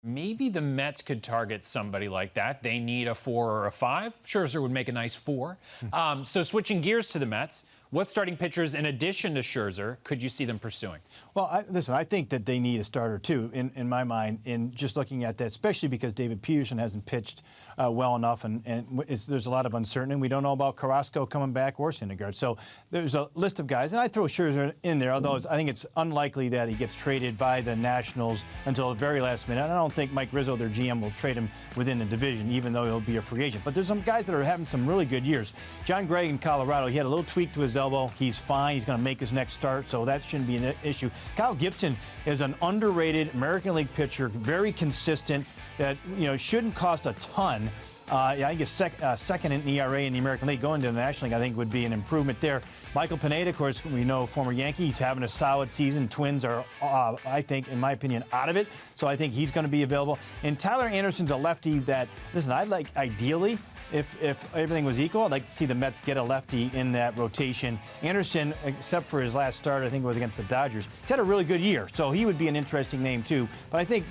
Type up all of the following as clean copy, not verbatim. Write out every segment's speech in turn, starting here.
Maybe the Mets could target somebody like that. They need a 4 or a 5. Scherzer would make a nice 4. So switching gears to the Mets, what starting pitchers, in addition to Scherzer, could you see them pursuing? Well, listen, I think that they need a starter, too, in my mind, in just looking at that, especially because David Peterson hasn't pitched well enough, and there's a lot of uncertainty. We don't know about Carrasco coming back or Syndergaard. So there's a list of guys, and I throw Scherzer in there, although I think it's unlikely that he gets traded by the Nationals until the very last minute. And I don't think Mike Rizzo, their GM, will trade him within the division, even though he'll be a free agent. But there's some guys that are having some really good years. John Gray in Colorado, he had a little tweak to his elbow. He's fine. He's going to make his next start, so that shouldn't be an issue. Kyle Gibson is an underrated American League pitcher, very consistent, that shouldn't cost a ton. I think second in ERA in the American League. Going to the National League, I think, would be an improvement there. Michael Pineda, of course, we know, former Yankee. He's having a solid season. Twins are, I think, in my opinion, out of it. So I think he's going to be available. And Tyler Anderson's a lefty that, listen, I'd like, ideally, if everything was equal, I'd like to see the Mets get a lefty in that rotation. Anderson, except for his last start, I think it was against the Dodgers, he's had a really good year, so he would be an interesting name too. But I think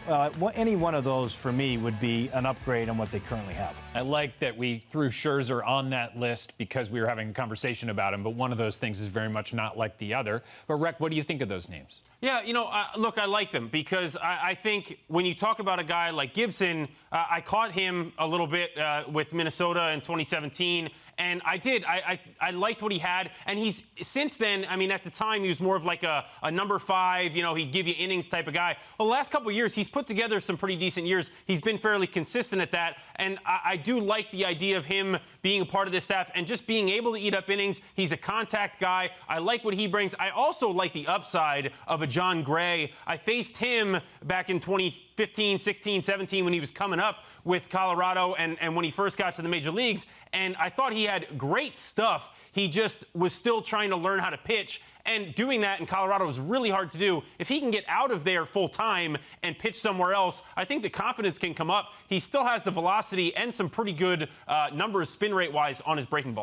any one of those, for me, would be an upgrade on what they currently have. I like that we threw Scherzer on that list because we were having a conversation about him, but one of those things is very much not like the other. But, Rec, what do you think of those names? Yeah, look, I like them because I think when you talk about a guy like Gibson, I caught him a little bit with Minnesota in 2017, and I did. I liked what he had, and he's since then, I mean, at the time, he was more of like a number 5, he'd give you innings type of guy. Well, the last couple of years, he's put together some pretty decent years. He's been fairly consistent at that, and I do like the idea of him being a part of this staff and just being able to eat up innings. He's a contact guy. I like what he brings. I also like the upside of a John Gray. I faced him back in 2015, 16, 17 when he was coming up with Colorado and when he first got to the major leagues, and I thought he had great stuff. He just was still trying to learn how to pitch, and doing that in Colorado was really hard to do. If he can get out of there full time and pitch somewhere else, I think the confidence can come up. He still has the velocity and some pretty good numbers spin rate wise on his breaking ball.